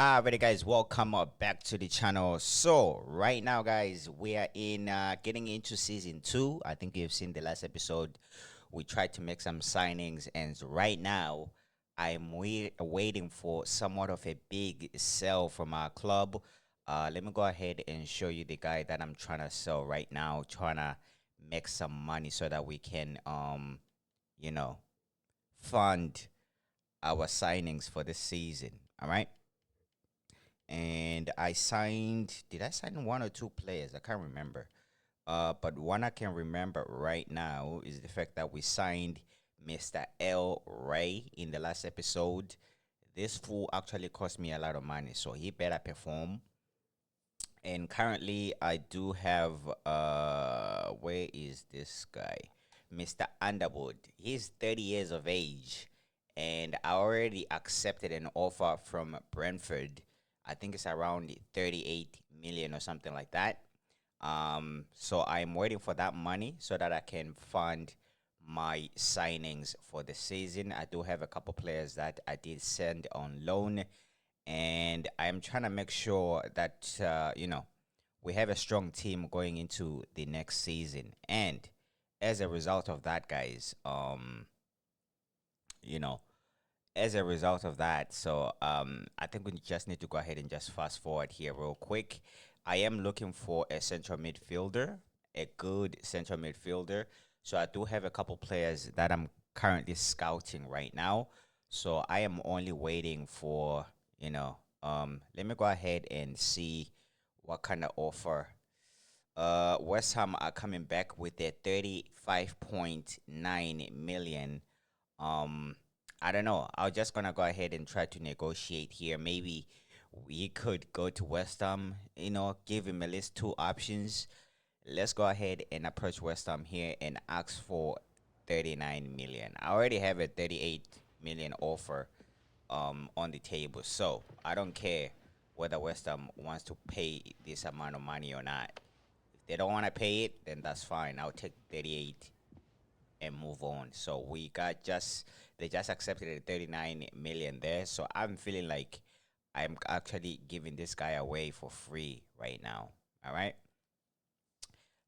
Alrighty guys, welcome back to the channel. So right now guys, we are in getting into season 2. I think you've seen the last episode. We tried to make some signings, and right now I'm waiting for somewhat of a big sell from our club. Let me go ahead and show you the guy that I'm trying to sell right now, trying to make some money so that we can you know fund our signings for this season. All right. And I signed. Did I sign one or two players? I can't remember. But one I can remember right now is the fact that we signed Mr. L. Ray in the last episode. This fool actually cost me a lot of money, so he better perform. And currently, I do have where is this guy, Mr. Underwood? He's 30 years of age, and I already accepted an offer from Brentford. I think it's around 38 million or something like that. So I'm waiting for that money so that I can fund my signings for the season. I do have a couple players that I did send on loan, and I'm trying to make sure that we have a strong team going into the next season. And as a result of that, guys, you know, as a result of that, so I think we just need to go ahead and just fast forward here real quick. I am looking for a central midfielder, a good central midfielder. So I do have a couple players that I'm currently scouting right now. So I am only waiting for, let me go ahead and see what kind of offer. West Ham are coming back with their 35.9 million. Um, I don't know. I'm just gonna go ahead and try to negotiate here. Maybe we could go to West Ham, give him at least two options. Let's go ahead and approach West Ham here and ask for 39 million. I already have a 38 million offer on the table, so I don't care whether West Ham wants to pay this amount of money or not. If they don't want to pay it, then that's fine. I'll take 38 and move on. So they just accepted a 39 million there. So I'm feeling like I'm actually giving this guy away for free right now. All right.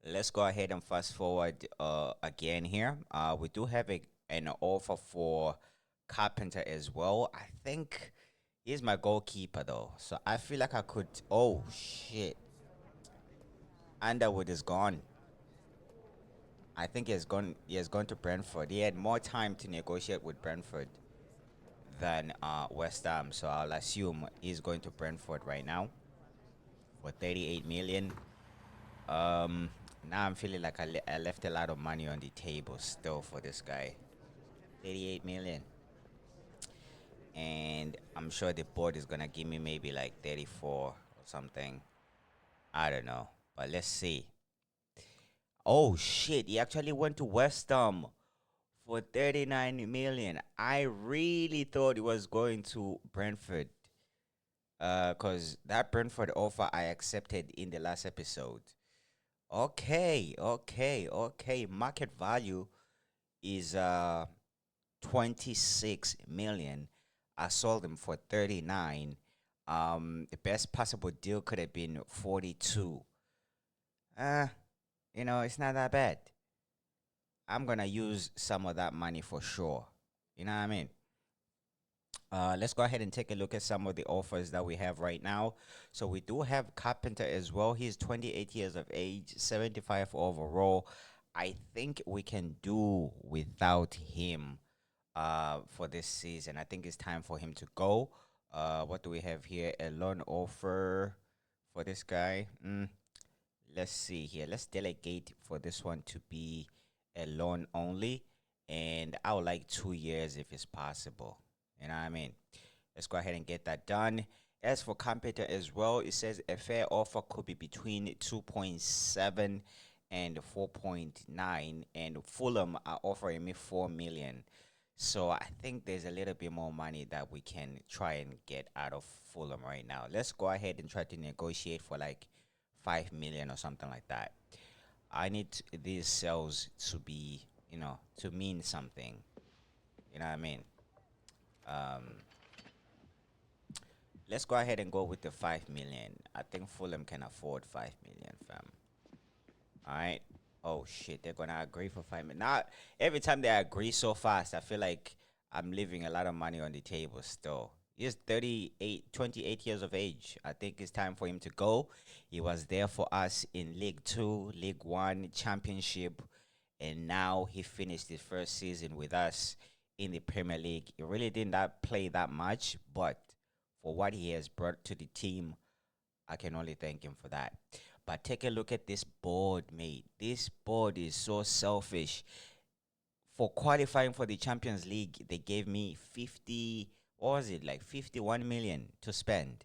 Let's go ahead and fast forward again here. We do have an offer for Carpenter as well. I think he's my goalkeeper though. So I feel like I could. Oh shit. Underwood is gone. I think he has gone to Brentford. He had more time to negotiate with Brentford than West Ham, so I'll assume he's going to Brentford right now for 38 million. Um, Now I'm feeling like I left a lot of money on the table still for this guy. 38 million, and I'm sure the board is gonna give me maybe like 34 or something. I don't know, but let's see. Oh shit, he actually went to West Ham for 39 million. I really thought it was going to Brentford. Cause that Brentford offer I accepted in the last episode. Okay, okay, okay. Market value is 26 million. I sold them for 39. The best possible deal could have been 42. Uh, it's not that bad. I'm gonna use some of that money for sure. You know what I mean? Let's go ahead and take a look at some of the offers that we have right now. So we do have Carpenter as well. He's 28 years of age, 75 overall. I think we can do without him for this season. I think it's time for him to go. What do we have here? A loan offer for this guy. Let's see here. Let's delegate for this one to be a loan only. And I would like 2 years if it's possible. You know what I mean? Let's go ahead and get that done. As for Carpenter as well, it says a fair offer could be between 2.7 and 4.9. And Fulham are offering me 4 million. So I think there's a little bit more money that we can try and get out of Fulham right now. Let's go ahead and try to negotiate for like 5 million or something like that. I need these sales to be, to mean something. You know what I mean? Um, let's go ahead and go with the 5 million. I think Fulham can afford 5 million, fam. All right. Oh shit, they're gonna agree for 5 million. Now, every time they agree so fast, I feel like I'm leaving a lot of money on the table still. He's 38, 28 years of age. I think it's time for him to go. He was there for us in League Two, League One, Championship, and now he finished his first season with us in the Premier League. He really did not play that much, but for what he has brought to the team, I can only thank him for that. But take a look at this board, mate. This board is so selfish. For qualifying for the Champions League, they gave me 50, what was it, like 51 million to spend.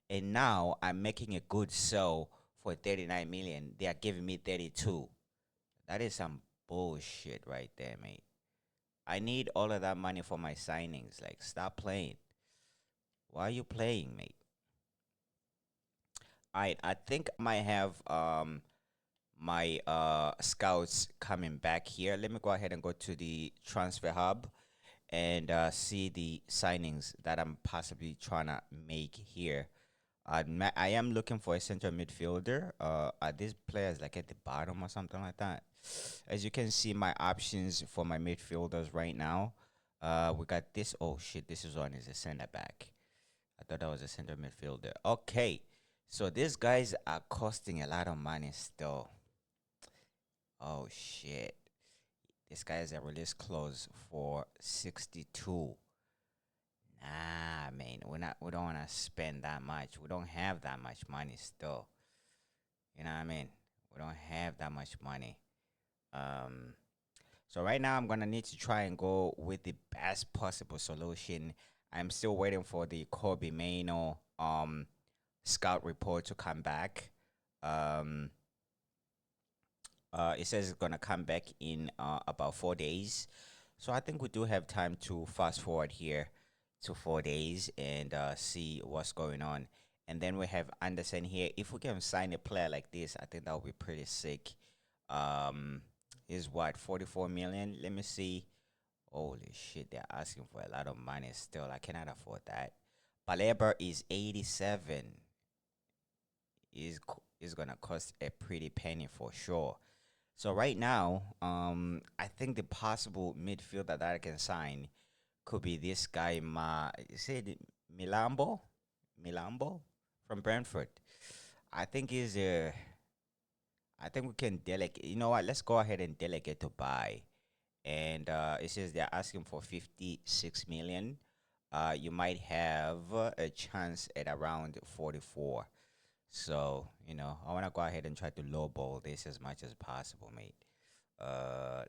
And now I'm making a good sell for 39 million. They are giving me 32. That is some bullshit right there, mate. I need all of that money for my signings. Like, stop playing. Why are you playing, mate? I think I might have my scouts coming back here. Let me go ahead and go to the transfer hub and see the signings that I'm possibly trying to make here. I am looking for a center midfielder. Are these players like at the bottom or something like that? As you can see, my options for my midfielders right now. We got this. Oh shit, this is one is a center back. I thought that was a center midfielder. Okay, so these guys are costing a lot of money still. Oh shit. This guy is a release clause for 62. Nah, man, we don't wanna spend that much. We don't have that much money still. You know what I mean? We don't have that much money. Um so right now I'm gonna need to try and go with the best possible solution. I'm still waiting for the Kobe Mano scout report to come back. Um it says it's gonna come back in about 4 days. So I think we do have time to fast forward here to 4 days and see what's going on. And then we have Anderson here. If we can sign a player like this, I think that would be pretty sick. Is what 44 million? Let me see. Holy shit, they're asking for a lot of money still. I cannot afford that. Baleba is 87. Is gonna cost a pretty penny for sure. So right now, I think the possible midfielder that I can sign could be this guy. Is it Milambo? Milambo from Brentford. I think he's a. I think we can delegate. You know what? Let's go ahead and delegate to buy. And it says they're asking for 56 million. You might have a chance at around 44. So, I want to go ahead and try to lowball this as much as possible, mate.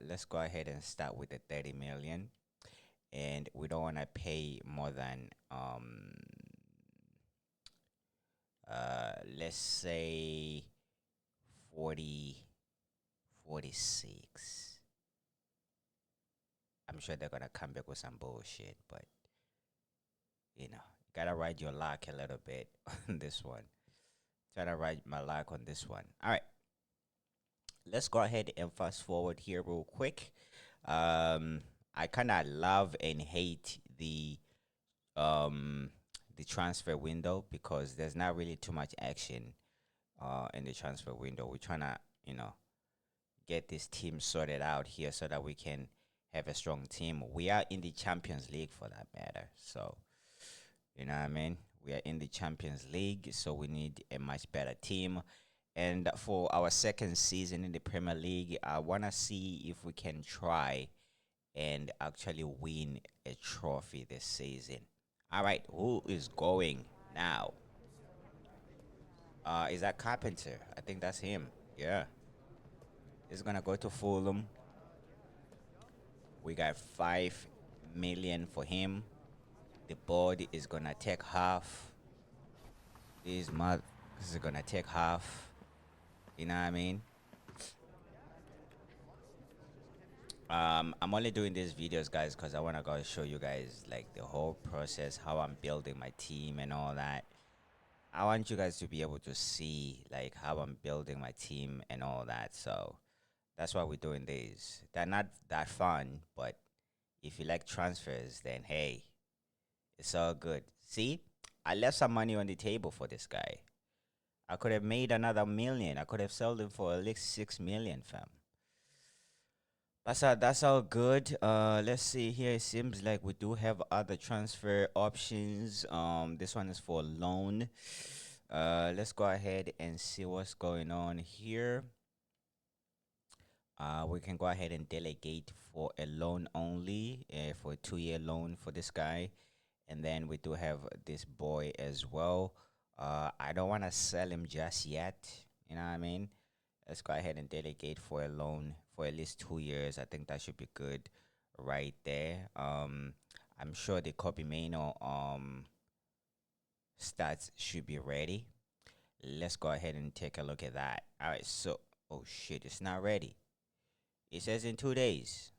Let's go ahead and start with the 30 million. And we don't want to pay more than, let's say 40, 46. I'm sure they're going to come back with some bullshit, but, gotta ride your luck a little bit on this one. Try to ride my luck on this one. All right. Let's go ahead and fast forward here real quick. I kind of love and hate the transfer window because there's not really too much action in the transfer window. We're trying to, get this team sorted out here so that we can have a strong team. We are in the Champions League for that matter. So, you know what I mean? We are in the Champions League, so we need a much better team. And for our second season in the Premier League, I want to see if we can try and actually win a trophy this season. All right, who is going now? Is that Carpenter? I think that's him. Yeah. He's going to go to Fulham. We got 5 million for him. The board is going to take half. This is going to take half. You know what I mean? I'm only doing these videos, guys, because I want to go show you guys like the whole process, how I'm building my team and all that. I want you guys to be able to see like how I'm building my team and all that. So that's why we're doing these. They're not that fun, but if you like transfers, then hey, it's all good. See, I left some money on the table for this guy. I could have made another million. I could have sold him for at least 6 million, fam. That's all good. Let's see here. It seems like we do have other transfer options. This one is for a loan. Let's go ahead and see what's going on here. We can go ahead and delegate for a loan only, for a 2-year loan for this guy. And then we do have this boy as well. I don't want to sell him just yet. You know what I mean? Let's go ahead and delegate for a loan for at least 2 years. I think that should be good right there. I'm sure the Kobe Mano stats should be ready. Let's go ahead and take a look at that. All right, so oh shit, it's not ready. It says in 2 days.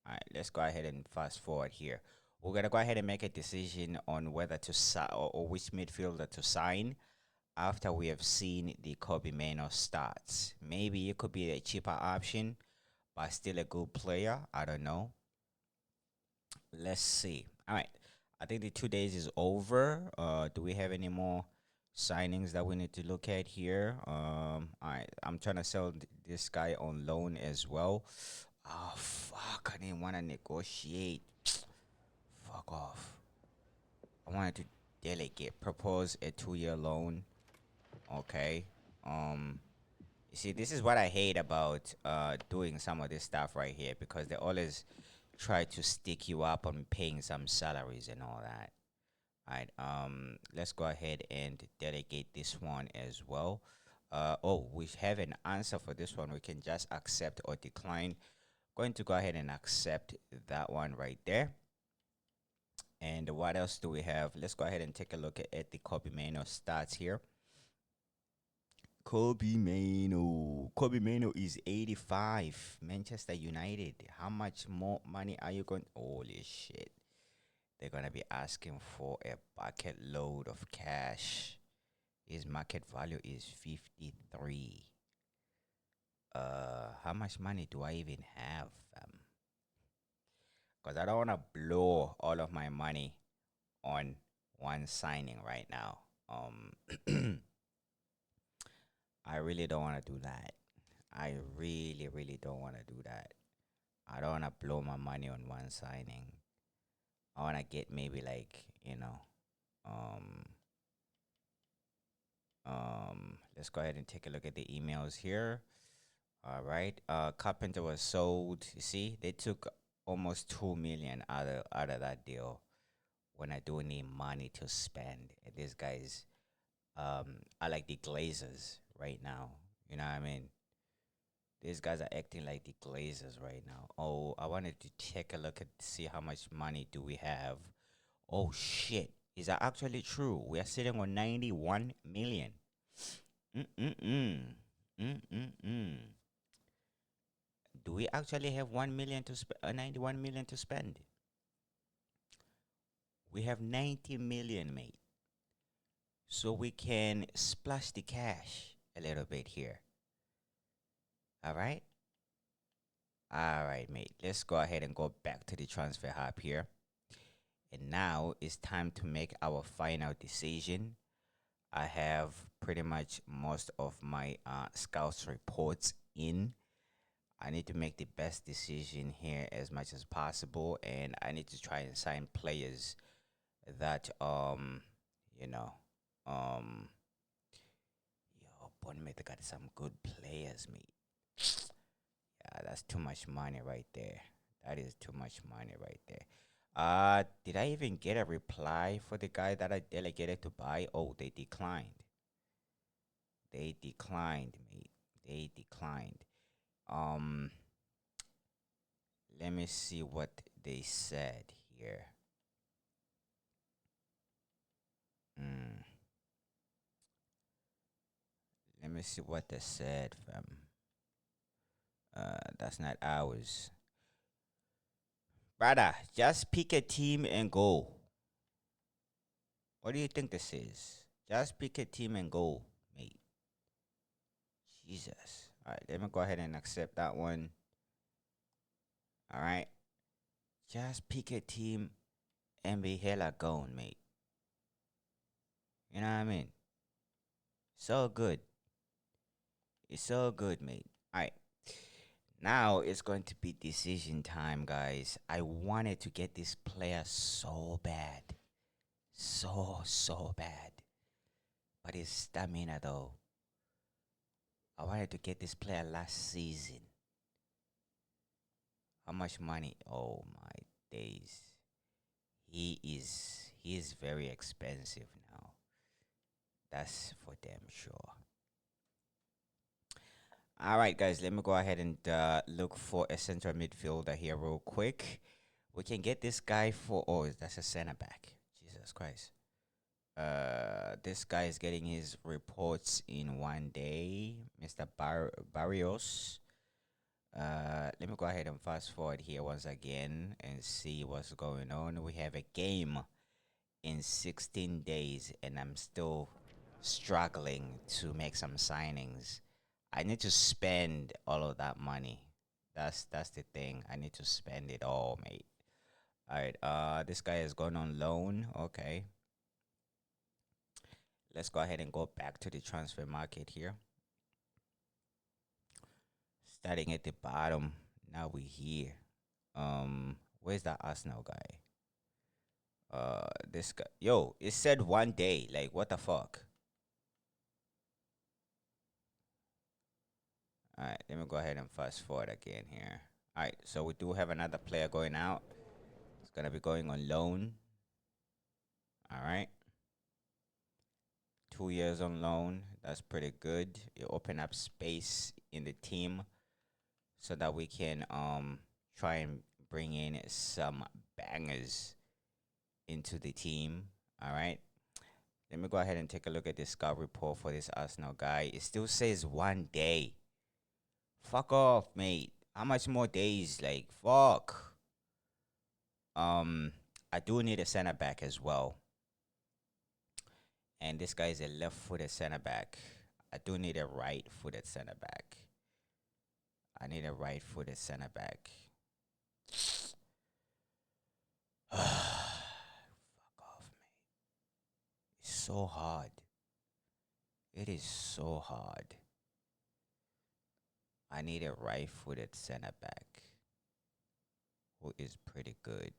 All right, let's go ahead and fast forward here. We're gonna go ahead and make a decision on whether to sign or which midfielder to sign after we have seen the Kobe Mano stats. Maybe it could be a cheaper option, but still a good player. I don't know. Let's see. All right. I think the 2 days is over. Do we have any more signings that we need to look at here? All right. I'm trying to sell this guy on loan as well. Oh, fuck. I didn't want to negotiate. Fuck off. I wanted to delegate, propose a 2-year loan. Okay. You see, this is what I hate about doing some of this stuff right here, because they always try to stick you up on paying some salaries and all that. All right. Let's go ahead and delegate this one as well. Oh, we have an answer for this one. We can just accept or decline. Going to go ahead and accept that one right there. And what else do we have? Let's go ahead and take a look at the Kobe Mano stats here. Kobe Mano is 85. Manchester United. How much more money are you going? Holy shit. They're going to be asking for a bucket load of cash. His market value is 53. How much money do I even have? Because I don't want to blow all of my money on one signing right now. I really don't want to do that. I really, really don't want to do that. I don't want to blow my money on one signing. I want to get maybe like, let's go ahead and take a look at the emails here. All right. Carpenter was sold. You see, they took almost 2 million out of that deal when I do need money to spend. And these guys are like the Glazers right now. You know what I mean? These guys are acting like the Glazers right now. Oh, I wanted to take a look at see how much money do we have. Oh shit. Is that actually true? We are sitting on 91 million. Mm-mm-mm. Mm-mm-mm. Do we actually have 1 million to spend? 91 million to spend? We have 90 million, mate. So we can splash the cash a little bit here. All right. All right, mate. Let's go ahead and go back to the transfer hub here. And now it's time to make our final decision. I have pretty much most of my scouts reports in. I need to make the best decision here as much as possible, and I need to try and sign players that Bournemouth got some good players, mate. Yeah, that's too much money right there. That is too much money right there. Did I even get a reply for the guy that I delegated to buy? Oh, they declined. They declined, mate. They declined. Let me see what they said here. Let me see what they said, fam. That's not ours. Brother, just pick a team and go. What do you think this is? Just pick a team and go, mate. Jesus. All right, let me go ahead and accept that one. All right. Just pick a team and be hella gone, mate. You know what I mean? So good. It's so good, mate. All right. Now it's going to be decision time, guys. I wanted to get this player so bad. So bad. But his stamina, though. I wanted to get this player last season. How much money? Oh my days. He is very expensive now. That's for damn sure. All right, guys, let me go ahead and look for a central midfielder here real quick. We can get this guy for, oh, that's a center back. Jesus Christ. This guy is getting his reports in one day, Mr. Barrios. Let me go ahead and fast forward here once again and see what's going on. We have a game in 16 days, and I'm still struggling to make some signings. I need to spend all of that money. That's the thing. I need to spend it all, mate. All right. This guy has gone on loan. Okay. Let's go ahead and go back to the transfer market here. Starting at the bottom. Now we're here. Where's that Arsenal guy? This guy. Yo, it said one day. Like, what the fuck? All right, let me go ahead and fast forward again here. All right, so we do have another player going out. It's gonna be going on loan. All right, 2 years on loan. That's pretty good. You open up space in the team so that we can try and bring in some bangers into the team. All right. Let me go ahead and take a look at the scout report for this Arsenal guy. It still says one day. Fuck off, mate. How much more days? Like, fuck. I do need a center back as well. And this guy is a left-footed center back. I do need a right-footed center back. I need a right-footed center back. Fuck off, mate. It's so hard. It is so hard. I need a right-footed center back who is pretty good.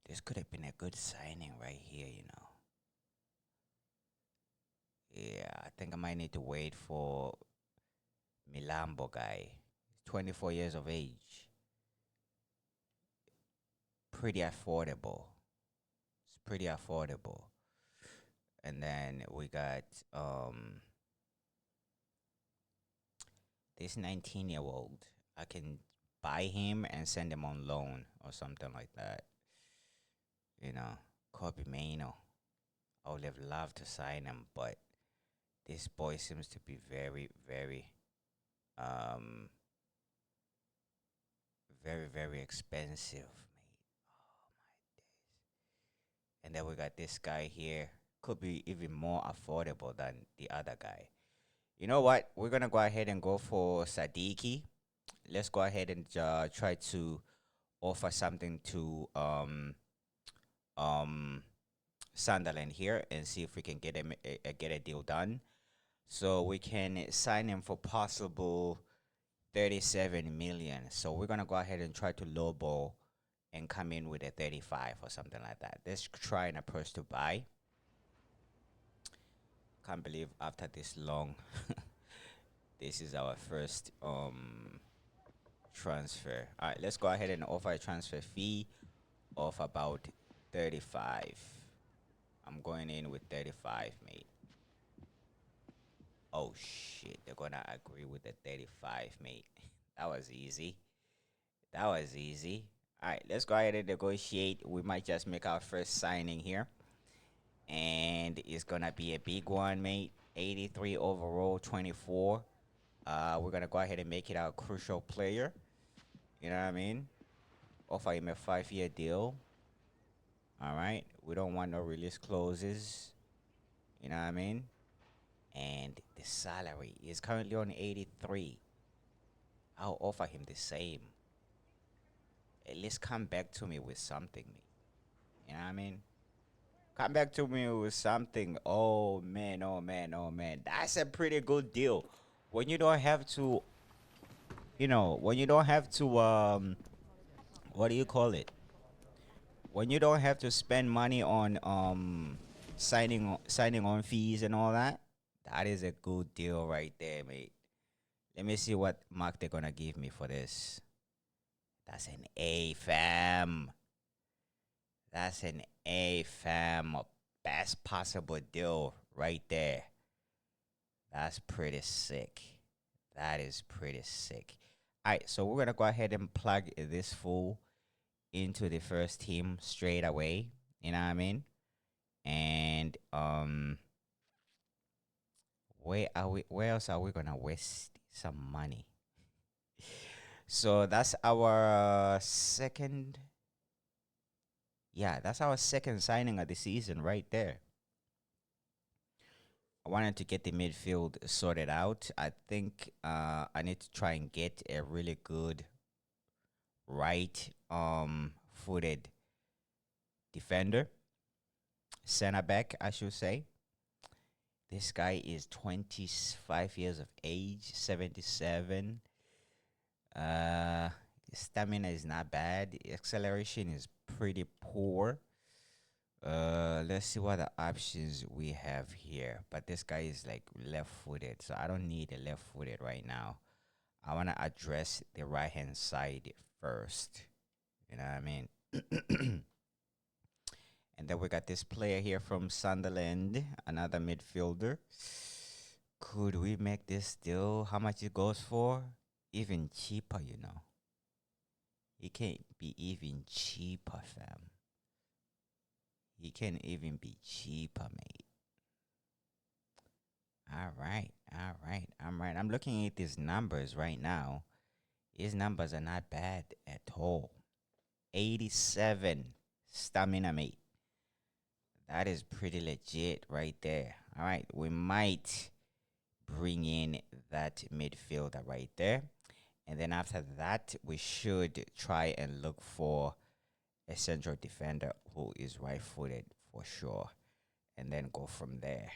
This could have been a good signing right here, you know. Yeah, I think I might need to wait for Milambo guy. 24 years of age. Pretty affordable. It's pretty affordable. And then we got this 19-year-old. I can buy him and send him on loan or something like that. You know, Kobe Maino. I would have loved to sign him, but this boy seems to be very, very, very expensive, mate. Oh my days. And then we got this guy here. Could be even more affordable than the other guy. You know what? We're gonna go ahead and go for Sadiki. Let's go ahead and try to offer something to um Sunderland here and see if we can get get a deal done. So we can sign him for possible 37 million. So we're gonna go ahead and try to lowball and come in with a 35 or something like that. Let's try and approach to buy. Can't believe after this long, this is our first transfer. All right, let's go ahead and offer a transfer fee of about 35. I'm going in with 35, mate. Oh shit, they're gonna agree with the 35, mate. That was easy. That was easy. All right, let's go ahead and negotiate. We might just make our first signing here. And it's gonna be a big one, mate. 83 overall, 24. We're gonna go ahead and make it our crucial player. You know what I mean? Offer him a 5-year deal. All right. We don't want no release clauses. You know what I mean? And the salary is currently on 83. I'll offer him the same. at least come back to me with something, mate. You know what I mean? Come back to me with something. Oh man, oh man, oh man. That's a pretty good deal. When you don't have to, when you don't have to what do you call it? When you don't have to spend money on signing on fees and all that, that is a good deal right there, mate. Let me see what mark they're gonna give me for this. That's an A, fam. That's an A, fam. Best possible deal right there. That's pretty sick. That is pretty sick. All right, so we're gonna go ahead and plug this fool into the first team straight away. You know what I mean? And where else are we gonna waste some money? So that's our second. Yeah, that's our second signing of the season right there. I wanted to get the midfield sorted out. I think I need to try and get a really good right footed defender, center back, I should say. This guy is 25 years of age, 77. Uh, stamina is not bad. Acceleration is pretty poor. Let's see what the options we have here. But this guy is like left-footed, so I don't need a left-footed right now. I want to address the right-hand side first. You know what I mean? And then we got this player here from Sunderland, another midfielder. Could we make this deal? How much it goes for? Even cheaper, you know. It can't be even cheaper, fam. He can even be cheaper, mate. All right, all right, I'm right. I'm looking at these numbers right now. His numbers are not bad at all. 87 stamina, mate. That is pretty legit right there. All right, we might bring in that midfielder right there. And then after that, we should try and look for a central defender who is right footed for sure. And then go from there.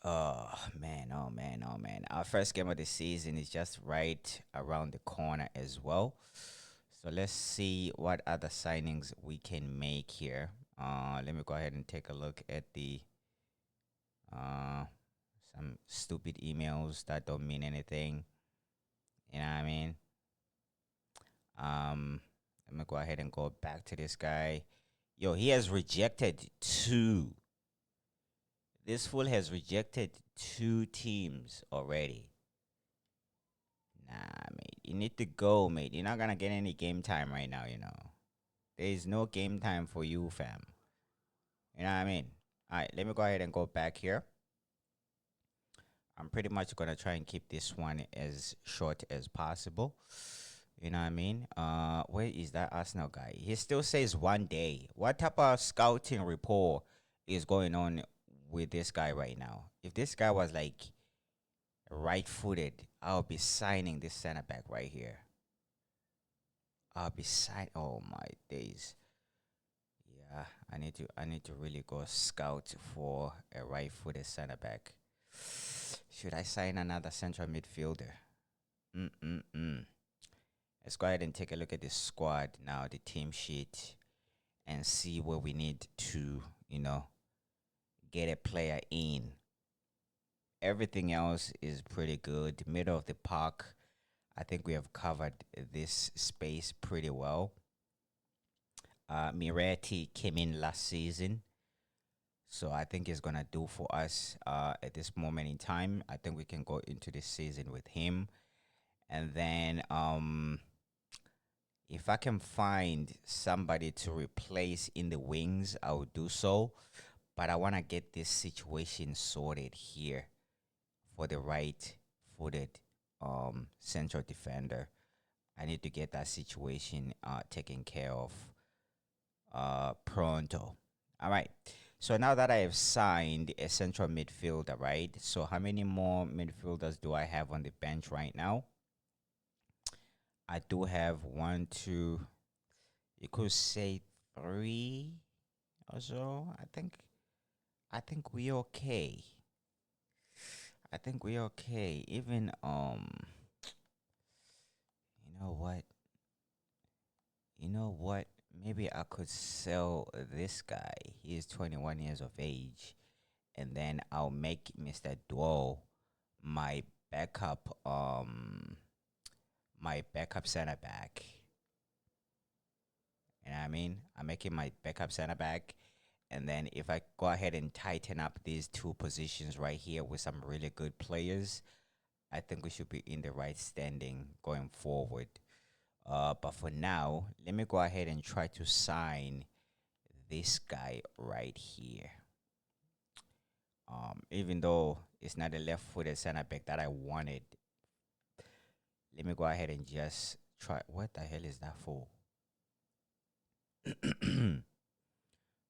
Oh man, oh man, oh man. Our first game of the season is just right around the corner as well. So let's see what other signings we can make here. Let me go ahead and take a look at the uh some stupid emails that don't mean anything. You know what I mean? Let me go ahead and go back to this guy. Yo, he has rejected two. This fool has rejected two teams already. Nah, mate. You need to go, mate. You're not gonna get any game time right now, you know. There is no game time for you, fam. You know what I mean? Alright, let me go ahead and go back here. I'm pretty much gonna try and keep this one as short as possible. You know what I mean? Where is that Arsenal guy? He still says 1 day. What type of scouting report is going on with this guy right now? If this guy was like right-footed, I'll be signing this center back right here. I'll be signing. Oh my days. Yeah, I need to really go scout for a right-footed center back. Should I sign another central midfielder? Let's go ahead and take a look at the squad now, the team sheet, and see where we need to, get a player in. Everything else is pretty good. Middle of the park, I think we have covered this space pretty well. Miretti came in last season, so I think he's gonna do for us at this moment in time. I think we can go into this season with him, and then if I can find somebody to replace in the wings, I will do so. But I want to get this situation sorted here for the right-footed central defender. I need to get that situation taken care of pronto. All right. So now that I have signed a central midfielder, right? So how many more midfielders do I have on the bench right now? I do have one, two, you could say three or so. I think we okay. I think we okay. Even you know what? You know what? Maybe I could sell this guy. He is 21 years of age, and then I'll make Mr. Duo my backup my backup center back. You know what I mean? I'm making my backup center back. And then if I go ahead and tighten up these two positions right here with some really good players, I think we should be in the right standing going forward. But for now, let me go ahead and try to sign this guy right here. Even though it's not the left-footed center back that I wanted, let me go ahead and just try. What the hell is that for?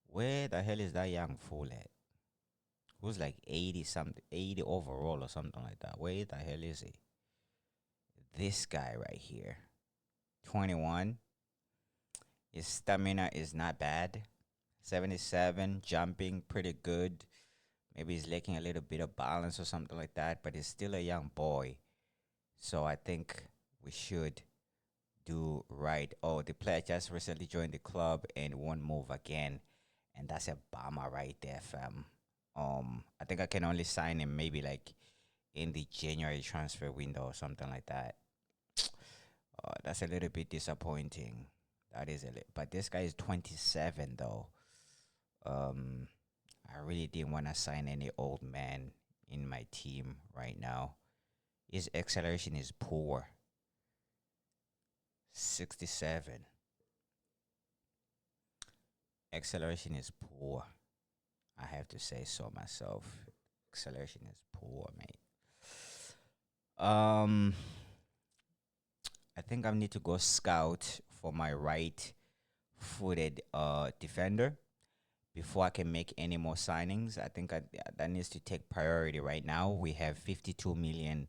Where the hell is that young fool at? Who's like 80 something, 80 overall or something like that? Where the hell is he? This guy right here, 21. His stamina is not bad. 77, jumping pretty good. Maybe he's lacking a little bit of balance or something like that, but he's still a young boy. So I think we should do right. Oh, the player just recently joined the club and won't move again. And that's a bummer right there, fam. I think I can only sign him maybe like in the January transfer window or something like that. That's a little bit disappointing. That is but this guy is 27 though. Um, I really didn't want to sign any old man in my team right now. His acceleration is poor. 67. Acceleration is poor. I have to say so myself. Acceleration is poor, mate. Um, I think I need to go scout for my right-footed defender before I can make any more signings. I think that needs to take priority right now. We have 52 million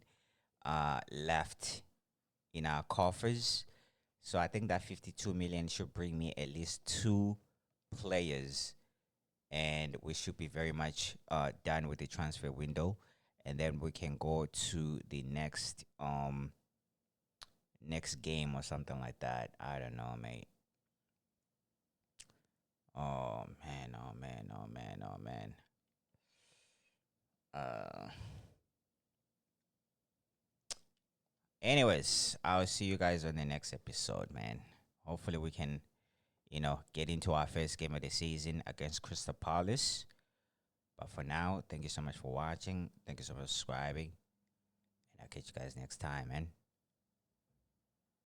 left in our coffers. So I think that 52 million should bring me at least two players, and we should be very much done with the transfer window, and then we can go to the next game or something like that. I don't know, mate. Oh man, oh man, oh man, oh man. Uh Anyways, I'll see you guys on the next episode, man. Hopefully we can, get into our first game of the season against Crystal Palace. But for now, thank you so much for watching. Thank you so much for subscribing. And I'll catch you guys next time, man.